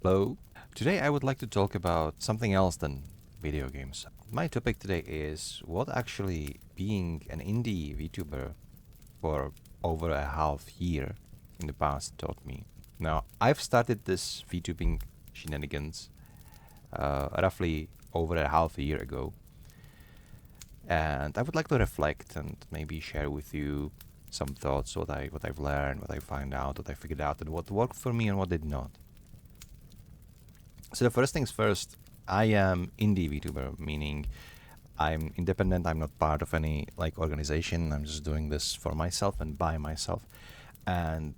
Hello. Today I would like to talk about something else than video games. My topic today is what actually being an indie VTuber for over a half year in the past taught me. Now, I've started this VTubing shenanigans roughly over a half a year ago, and I would like to reflect and maybe share with you some thoughts, what I've learned, what I found out, what I figured out, and what worked for me and what did not. So the first things first, I am indie VTuber, meaning I'm independent. I'm not part of any organization. I'm just doing this for myself and by myself. And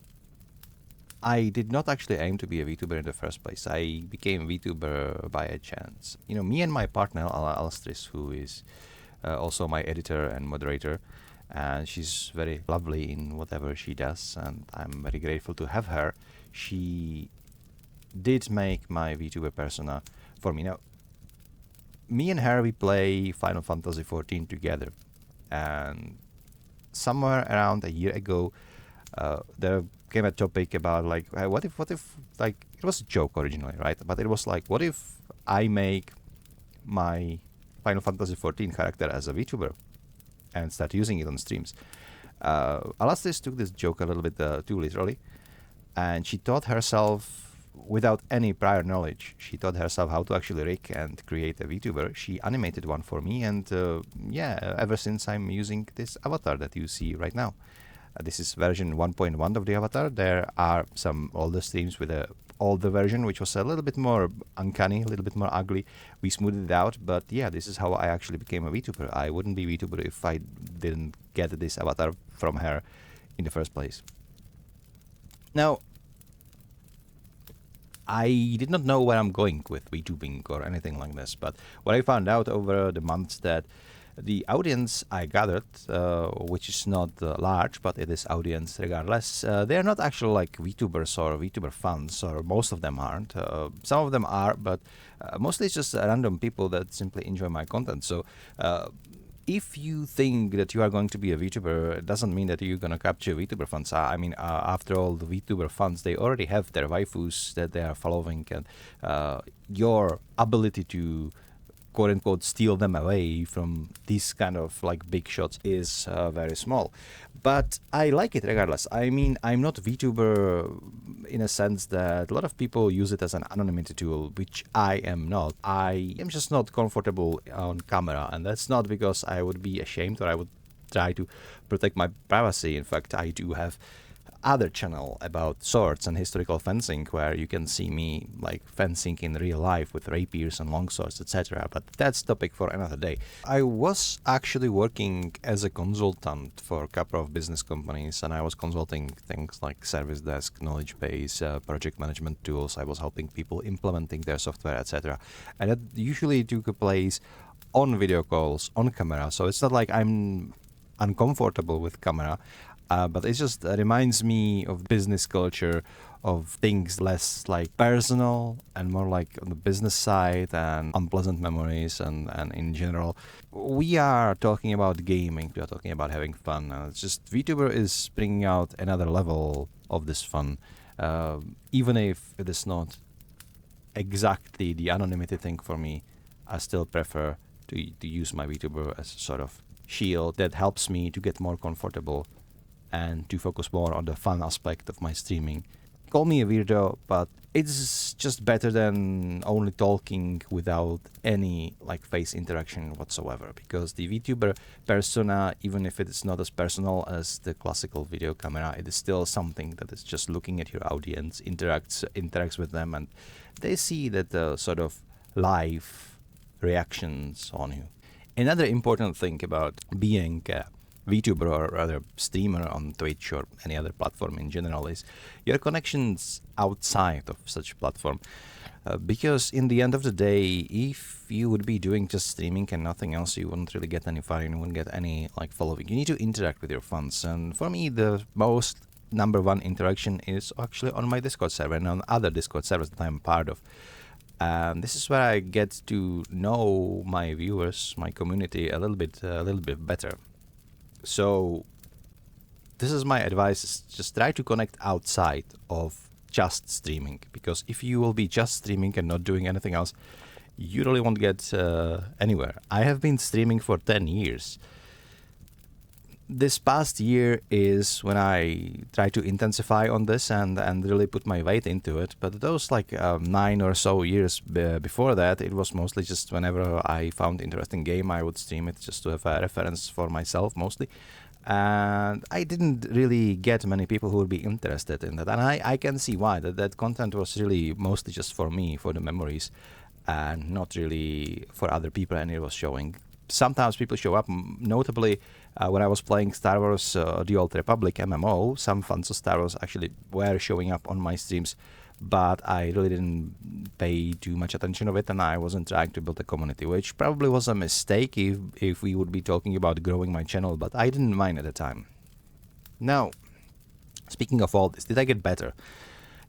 I did not actually aim to be a VTuber in the first place. I became VTuber by a chance. Me and my partner Alastriz, who is also my editor and moderator, and she's very lovely in whatever she does, and I'm very grateful to have her. She did make my VTuber persona for me. Now, me and her, we play Final Fantasy XIV together, and somewhere around a year ago, there came a topic about what if it was a joke originally, right? But it was like, what if I make my Final Fantasy XIV character as a VTuber and start using it on streams? Alastriz took this joke a little bit too literally, and she taught herself, without any prior knowledge, she taught herself how to actually rig and create a VTuber. She animated one for me, and ever since I'm using this avatar that you see right now. This is version 1.1 of the avatar. There are some older streams with a older version, which was a little bit more uncanny, a little bit more ugly. We smoothed it out, but yeah, this is how I actually became a VTuber. I wouldn't be VTuber if I didn't get this avatar from her in the first place. Now, I did not know where I'm going with VTubing or anything like this, but what I found out over the months that the audience I gathered, which is not large, but it is audience regardless, they're not actually like VTubers or VTuber fans, or most of them aren't. Some of them are, but mostly it's just random people that simply enjoy my content. So if you think that you are going to be a VTuber, it doesn't mean that you're going to capture VTuber fans. I mean, after all, the VTuber fans, they already have their waifus that they are following, and your ability to quote-unquote steal them away from these kind of big shots is very small. But I like it regardless. I mean, I'm not VTuber in a sense that a lot of people use it as an anonymity tool, which I am not. I am just not comfortable on camera, and that's not because I would be ashamed or I would try to protect my privacy. In fact, I do have other channel about swords and historical fencing where you can see me fencing in real life with rapiers and longswords, etc. But that's topic for another day. I was actually working as a consultant for a couple of business companies, and I was consulting things like service desk, knowledge base, project management tools. I was helping people implementing their software, etc. And that usually took place on video calls, on camera. So it's not like I'm uncomfortable with camera. But it just reminds me of business culture, of things less personal and more on the business side, and unpleasant memories, and in general. We are talking about gaming, we are talking about having fun. It's just VTuber is bringing out another level of this fun, even if it is not exactly the anonymity thing for me. I still prefer to use my VTuber as a sort of shield that helps me to get more comfortable and to focus more on the fun aspect of my streaming. Call me a weirdo, but it's just better than only talking without any face interaction whatsoever, because the VTuber persona, even if it is not as personal as the classical video camera, it is still something that is just looking at your audience, interacts with them, and they see that sort of live reactions on you. Another important thing about being VTuber, or rather streamer on Twitch or any other platform in general, is your connections outside of such platform. Because in the end of the day, if you would be doing just streaming and nothing else, you wouldn't really get any fun, you wouldn't get any following. You need to interact with your fans, and for me, the most number one interaction is actually on my Discord server and on other Discord servers that I'm part of. This is where I get to know my viewers, my community a little bit better. So this is my advice, is just try to connect outside of just streaming, because if you will be just streaming and not doing anything else, you really won't get anywhere. I have been streaming for 10 years. This past year is when I try to intensify on this and really put my weight into it. But those 9 or so years before that, it was mostly just whenever I found interesting game, I would stream it just to have a reference for myself mostly. And I didn't really get many people who would be interested in that. And I can see why. That content was really mostly just for me, for the memories, and not really for other people, and it was showing. Sometimes people show up, notably when I was playing Star Wars The Old Republic MMO, some fans of Star Wars actually were showing up on my streams, but I really didn't pay too much attention of it, and I wasn't trying to build a community, which probably was a mistake if we would be talking about growing my channel, but I didn't mind at the time. Now, speaking of all this, did I get better?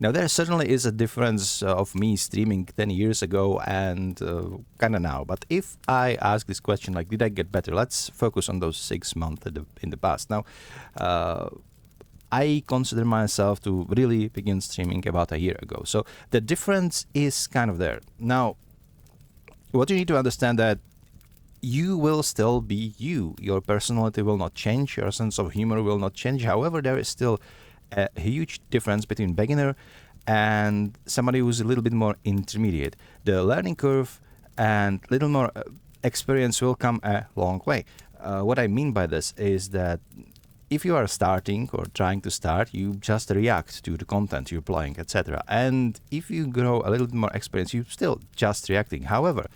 Now, there certainly is a difference of me streaming 10 years ago and kind of now. But if I ask this question, did I get better? Let's focus on those 6 months in the past. Now, I consider myself to really begin streaming about a year ago. So the difference is kind of there. Now, what you need to understand that you will still be you. Your personality will not change. Your sense of humor will not change. However, there is still a huge difference between beginner and somebody who's a little bit more intermediate. The learning curve and little more experience will come a long way. What I mean by this is that if you are starting or trying to start, you just react to the content you're playing, etc. And if you grow a little bit more experience, you're still just reacting. However,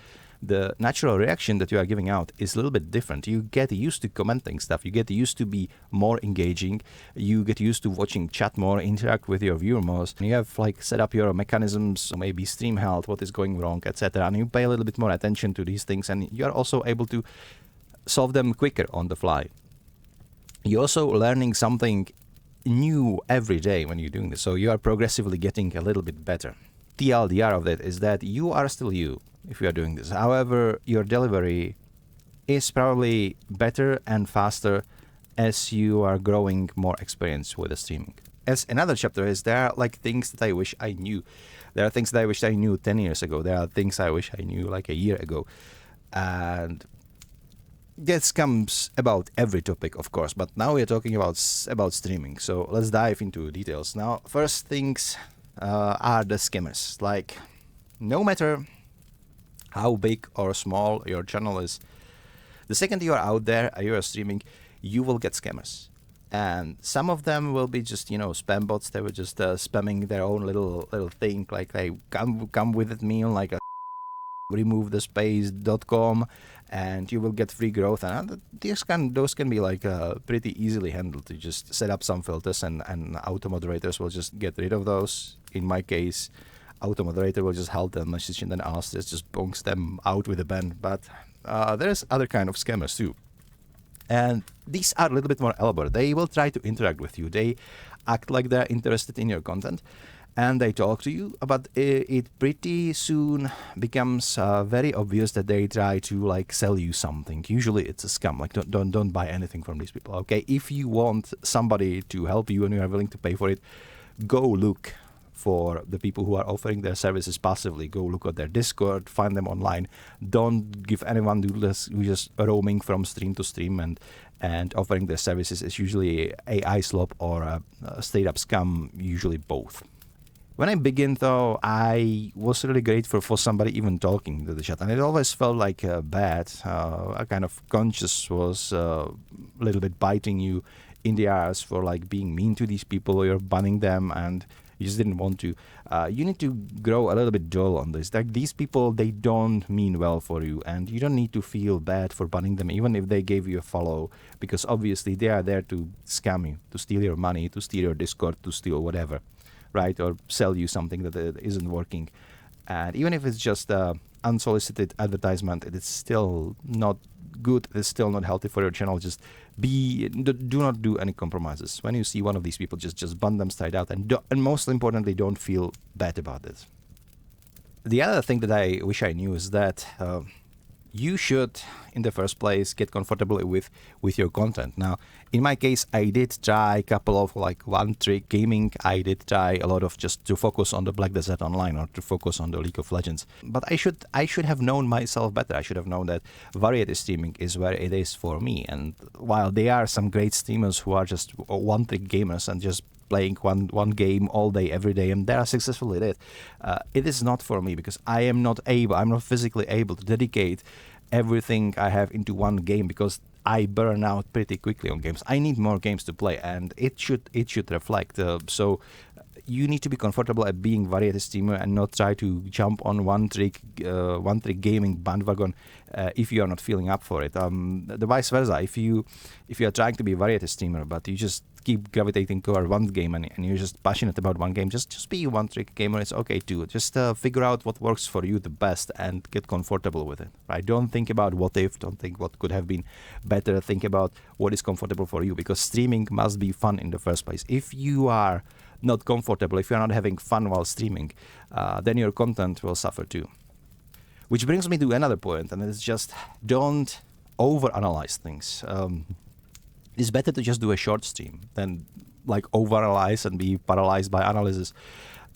the natural reaction that you are giving out is a little bit different. You get used to commenting stuff. You get used to be more engaging. You get used to watching chat more, interact with your viewer more. And you have set up your mechanisms, maybe stream health, what is going wrong, etc. And you pay a little bit more attention to these things, and you are also able to solve them quicker on the fly. You're also learning something new every day when you're doing this. So you are progressively getting a little bit better. TLDR of that is that you are still you if you are doing this. However, your delivery is probably better and faster as you are growing more experience with the streaming. As another chapter is, there are things that I wish I knew. There are things that I wish I knew 10 years ago. There are things I wish I knew a year ago. And this comes about every topic, of course, but now we're talking about streaming. So let's dive into details. Now, first things are the skimmers. No matter how big or small your channel is, the second you are out there and you are streaming, you will get scammers. And some of them will be just, spam bots. They were just spamming their own little thing, they come with me on a removethespace.com and you will get free growth. And those can be pretty easily handled. You just set up some filters and auto moderators will just get rid of those. In my case, auto moderator will just help them message and then Alastriz just bonks them out with a ban. But there's other kind of scammers too. And these are a little bit more elaborate. They will try to interact with you. They act like they're interested in your content and they talk to you, but it pretty soon becomes very obvious that they try to sell you something. Usually it's a scam. Don't buy anything from these people. Okay, if you want somebody to help you and you are willing to pay for it, go look for the people who are offering their services passively. Go look at their Discord, find them online. Don't give anyone who's just roaming from stream to stream and offering their services. Is usually AI slop or a straight up scam, usually both. When I begin, though, I was really grateful for somebody even talking to the chat, and it always felt bad. A kind of conscience was a little bit biting you in the ass for being mean to these people, or you're banning them, and you just didn't want to. You need to grow a little bit dull on this. These people, they don't mean well for you, and you don't need to feel bad for banning them, even if they gave you a follow, because obviously they are there to scam you, to steal your money, to steal your Discord, to steal whatever. Right, or sell you something that isn't working. And even if it's just unsolicited advertisement, it is still not good. It's still not healthy for your channel. Just do not do any compromises. When you see one of these people, just ban them straight out, and most importantly, don't feel bad about it. The other thing that I wish I knew is that you should, in the first place, get comfortable with your content. Now, in my case, I did try a couple of like one-trick gaming. I did try a lot of just to focus on the Black Desert Online or to focus on the League of Legends. But I should have known myself better. I should have known that variety streaming is where it is for me. And while there are some great streamers who are just one-trick gamers and just playing one game all day, every day, and they are successful at it. It is not for me because I'm not physically able to dedicate everything I have into one game because I burn out pretty quickly on games. I need more games to play, and it should reflect. So you need to be comfortable at being variety streamer and not try to jump on one trick gaming bandwagon if you are not feeling up for it. The vice versa. If you are trying to be a variety streamer but you just keep gravitating toward one game and you're just passionate about one game, just be a one-trick gamer. It's okay too. Just figure out what works for you the best and get comfortable with it. Right? Don't think about what if. Don't think what could have been better. Think about what is comfortable for you, because streaming must be fun in the first place. If you are not comfortable, if you're not having fun while streaming, then your content will suffer too. Which brings me to another point, and it's just don't overanalyze things. It's better to just do a short stream than like overanalyze and be paralyzed by analysis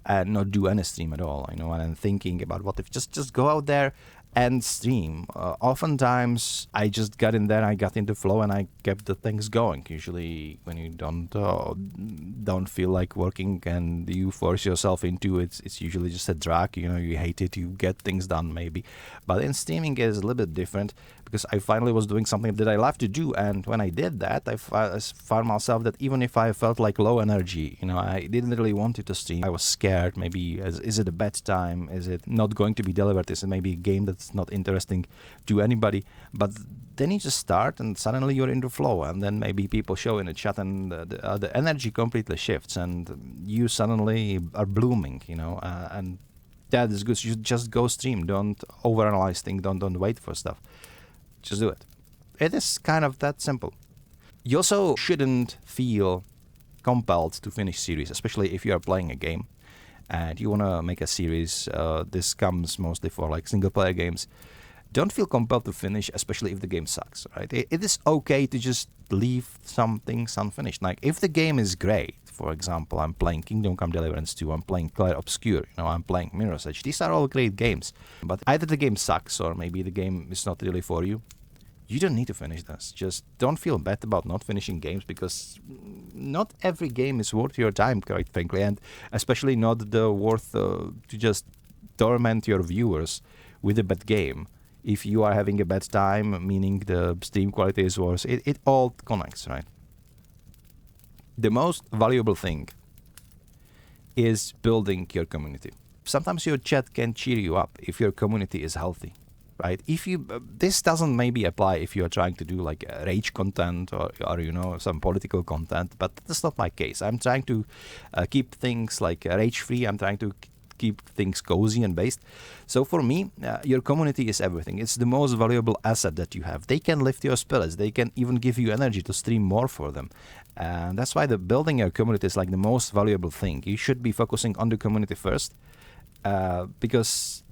and not do any stream at all, and thinking about what if. Just go out there and stream. Oftentimes I just got in there, I got into flow, and I kept the things going. Usually when you don't feel like working and you force yourself into it, it's usually just a drag. You hate it, you get things done maybe. But in streaming it is a little bit different, because I finally was doing something that I love to do, and when I did that, I found myself that even if I felt like low energy, I didn't really want to stream. I was scared. Maybe is it a bad time? Is it not going to be delivered? Is it maybe a game that's not interesting to anybody? But then you just start, and suddenly you're into flow, and then maybe people show in the chat, and the energy completely shifts, and you suddenly are blooming, and that is good. You just go stream. Don't overanalyze things. Don't wait for stuff. Just do it. It is kind of that simple. You also shouldn't feel compelled to finish series, especially if you are playing a game and you want to make a series. This comes mostly for like single player games. Don't feel compelled to finish, especially if the game sucks, right? It is okay to just leave some things unfinished. Like if the game is great, for example, I'm playing Kingdom Come Deliverance 2, I'm playing Clair Obscur, I'm playing Mirror's Edge. These are all great games. But either the game sucks or maybe the game is not really for you. You don't need to finish this. Just don't feel bad about not finishing games, because not every game is worth your time, quite frankly, and especially not the worth to just torment your viewers with a bad game. If you are having a bad time, meaning the stream quality is worse, it all connects, right? The most valuable thing is building your community. Sometimes your chat can cheer you up if your community is healthy, right? If you this doesn't maybe apply if you are trying to do like rage content or some political content, but that's not my case. I'm trying to keep things like rage free. I'm trying to keep things cozy and based. So for me, your community is everything. It's the most valuable asset that you have. They can lift your spirits. They can even give you energy to stream more for them. And that's why the building your community is like the most valuable thing. You should be focusing on the community first, because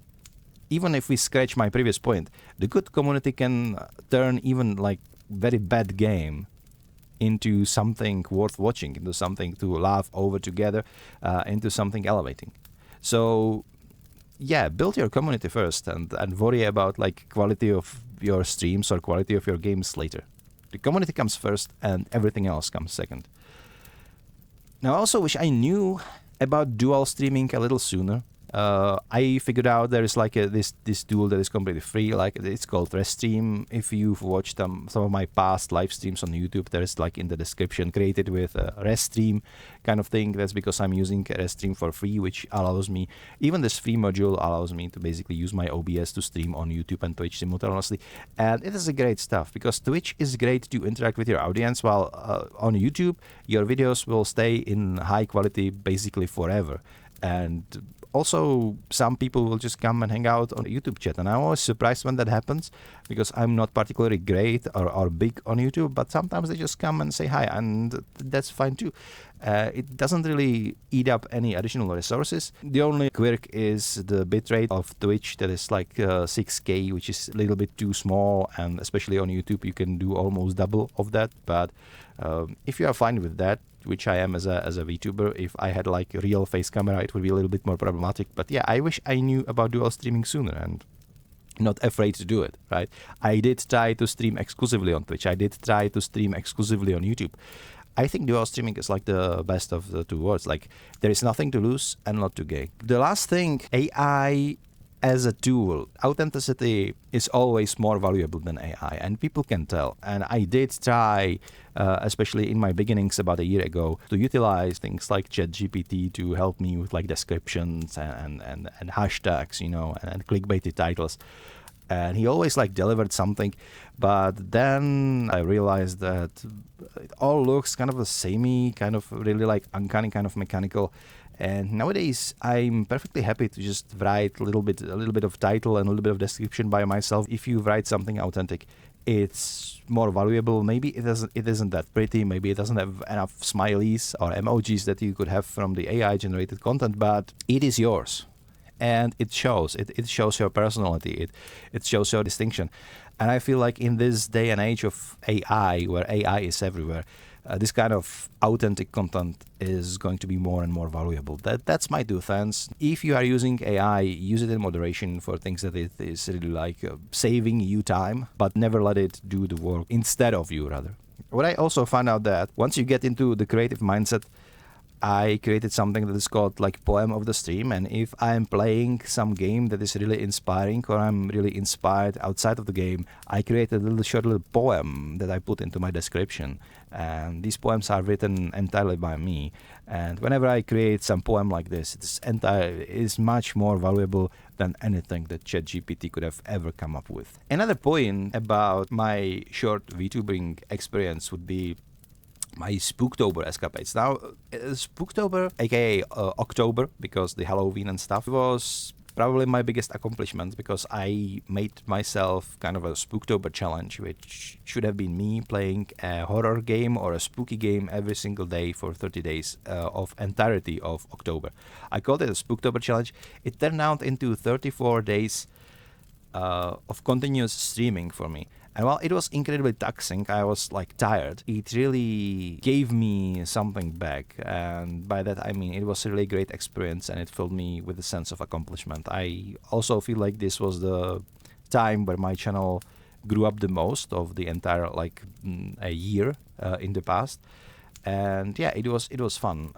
even if we scratch my previous point, the good community can turn even like very bad game into something worth watching, into something to laugh over together, into something elevating. So yeah, build your community first and worry about like quality of your streams or quality of your games later. The community comes first and everything else comes second. Now I also wish I knew about dual streaming a little sooner. I figured out there is like this tool that is completely free, like it's called Restream. If you've watched some of my past live streams on YouTube, there is like in the description created with Restream kind of thing. That's because I'm using Restream for free, which allows me, even this free module allows me to basically use my OBS to stream on YouTube and Twitch simultaneously. And it is a great stuff, because Twitch is great to interact with your audience, while on YouTube your videos will stay in high quality basically forever. And also some people will just come and hang out on YouTube chat, and I'm always surprised when that happens, because I'm not particularly great or big on YouTube, but sometimes they just come and say hi, and that's fine too. It doesn't really eat up any additional resources. The only quirk is the bitrate of Twitch, that is like 6K, which is a little bit too small, and especially on YouTube you can do almost double of that. But if you are fine with that, which I am as a VTuber, if I had like a real face camera, it would be a little bit more problematic. But yeah, I wish I knew about dual streaming sooner and not afraid to do it, right? I did try to stream exclusively on Twitch. I did try to stream exclusively on YouTube. I think dual streaming is like the best of the two worlds. Like, there is nothing to lose and not to gain. The last thing, AI as a tool. Authenticity is always more valuable than AI, and people can tell. And I did try, especially in my beginnings about a year ago, to utilize things like ChatGPT to help me with like descriptions and hashtags, and clickbaity titles. And he always like delivered something, but then I realized that it all looks kind of the samey, kind of really like uncanny, kind of mechanical. And nowadays I'm perfectly happy to just write a little bit of title and a little bit of description by myself. If you write something authentic, it's more valuable. Maybe it isn't that pretty, maybe it doesn't have enough smileys or emojis that you could have from the AI generated content, but it is yours. And it shows. It shows your personality. It shows your distinction. And I feel like in this day and age of AI, where AI is everywhere, this kind of authentic content is going to be more and more valuable. That's my 2 cents. If you are using AI, use it in moderation for things that it is really like saving you time, but never let it do the work instead of you, rather. What I also found out that once you get into the creative mindset, I created something that is called like poem of the stream, and if I'm playing some game that is really inspiring, or I'm really inspired outside of the game, I create a short little poem that I put into my description, and these poems are written entirely by me. And whenever I create some poem like this, it's much more valuable than anything that ChatGPT could have ever come up with. Another point about my short VTubing experience would be my Spooktober escapades. Now, Spooktober, aka October, because the Halloween and stuff, was probably my biggest accomplishment, because I made myself kind of a Spooktober challenge, which should have been me playing a horror game or a spooky game every single day for 30 days of entirety of October. I called it a Spooktober challenge. It turned out into 34 days of continuous streaming for me. And while it was incredibly taxing, I was like tired, it really gave me something back. And by that I mean it was a really great experience, and it filled me with a sense of accomplishment. I also feel like this was the time where my channel grew up the most of the entire a year in the past. And yeah, it was fun.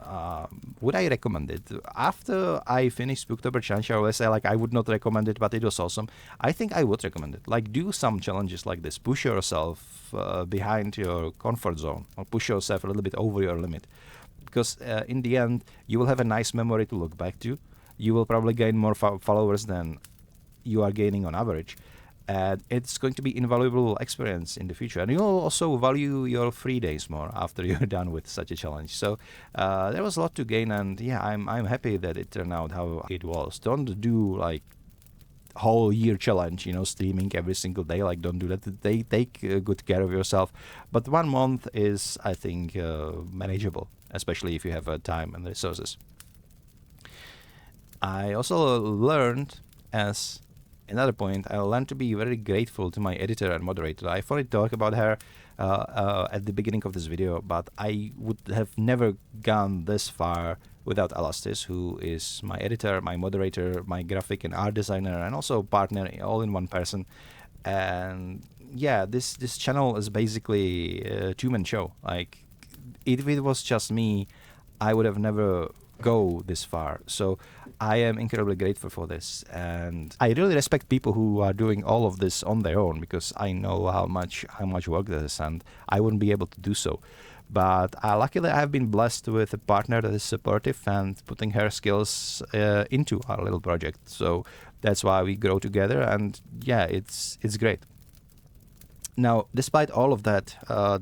Would I recommend it? After I finished Spooktober challenge, I always say I would not recommend it, but it was awesome. I think I would recommend it. Do some challenges like this. Push yourself behind your comfort zone, or push yourself a little bit over your limit, because in the end you will have a nice memory to look back to. You will probably gain more followers than you are gaining on average. And it's going to be invaluable experience in the future, and you'll also value your free days more after you're done with such a challenge. So there was a lot to gain, and yeah, I'm happy that it turned out how it was. Don't do whole year challenge, streaming every single day. Don't do that. Take good care of yourself. But 1 month is, I think, manageable, especially if you have time and resources. I also learned, as another point, I learned to be very grateful to my editor and moderator. I've already talked about her at the beginning of this video, but I would have never gone this far without Alastriz, who is my editor, my moderator, my graphic and art designer, and also partner, all in one person. And yeah, this channel is basically a two-man show. If it was just me, I would have never go this far. So I am incredibly grateful for this, and I really respect people who are doing all of this on their own, because I know how much work this is, and I wouldn't be able to do so. But luckily I have been blessed with a partner that is supportive and putting her skills into our little project. So that's why we grow together, and yeah, it's great. Now, despite all of that,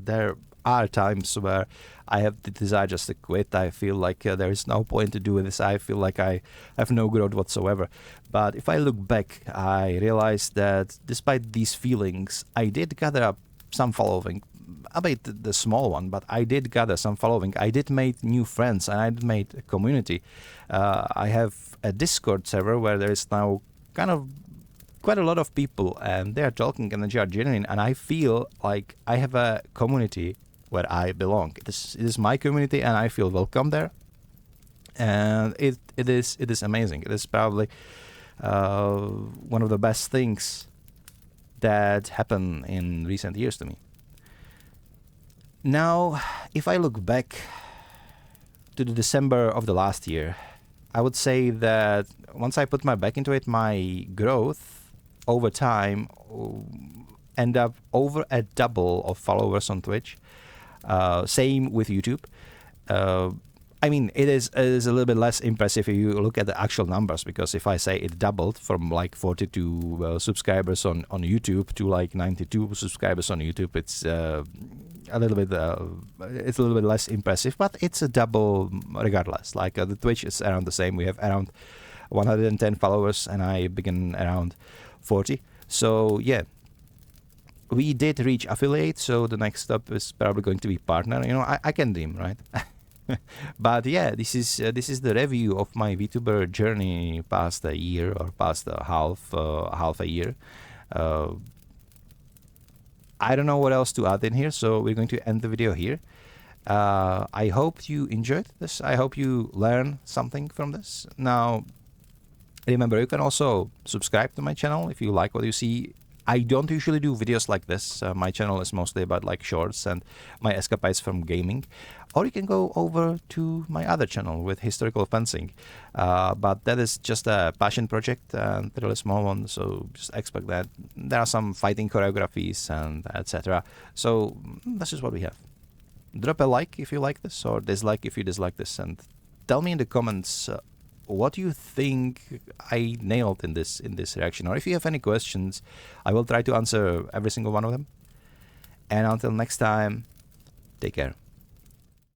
there are times where I have the desire just to quit. I feel like there is no point to do this. I feel like I have no growth whatsoever. But if I look back, I realize that despite these feelings, I did gather up some following, albeit the small one, but I did gather some following. I did make new friends, and I did make a community. I have a Discord server where there is now kind of quite a lot of people, and they are talking and they are genuine, and I feel like I have a community where I belong. It is my community, and I feel welcome there, and it is amazing. It is probably one of the best things that happened in recent years to me. Now, if I look back to the December of the last year, I would say that once I put my back into it, my growth over time end up over a double of followers on Twitch. Same with YouTube. I mean, it is a little bit less impressive if you look at the actual numbers, because if I say it doubled from like 42 subscribers on YouTube to like 92 subscribers on YouTube, it's a little bit less impressive, but it's a double regardless. Like the Twitch is around the same. We have around 110 followers, and I begin around 40. So yeah, we did reach affiliate. So the next step is probably going to be partner. You know, I can dream, right? But yeah, this is the review of my VTuber journey past a year, or past a half a year. I don't know what else to add in here, so we're going to end the video here. I hope you enjoyed this. I hope you learned something from this. Now, remember, you can also subscribe to my channel if you like what you see. I don't usually do videos like this. My channel is mostly about like shorts and my escapades from gaming. Or you can go over to my other channel with historical fencing. But that is just a passion project, and a really small one, so just expect that. There are some fighting choreographies and etc. So this is what we have. Drop a like if you like this, or dislike if you dislike this, and tell me in the comments what you think I nailed in this reaction, or if you have any questions, I will try to answer every single one of them. And until next time, take care.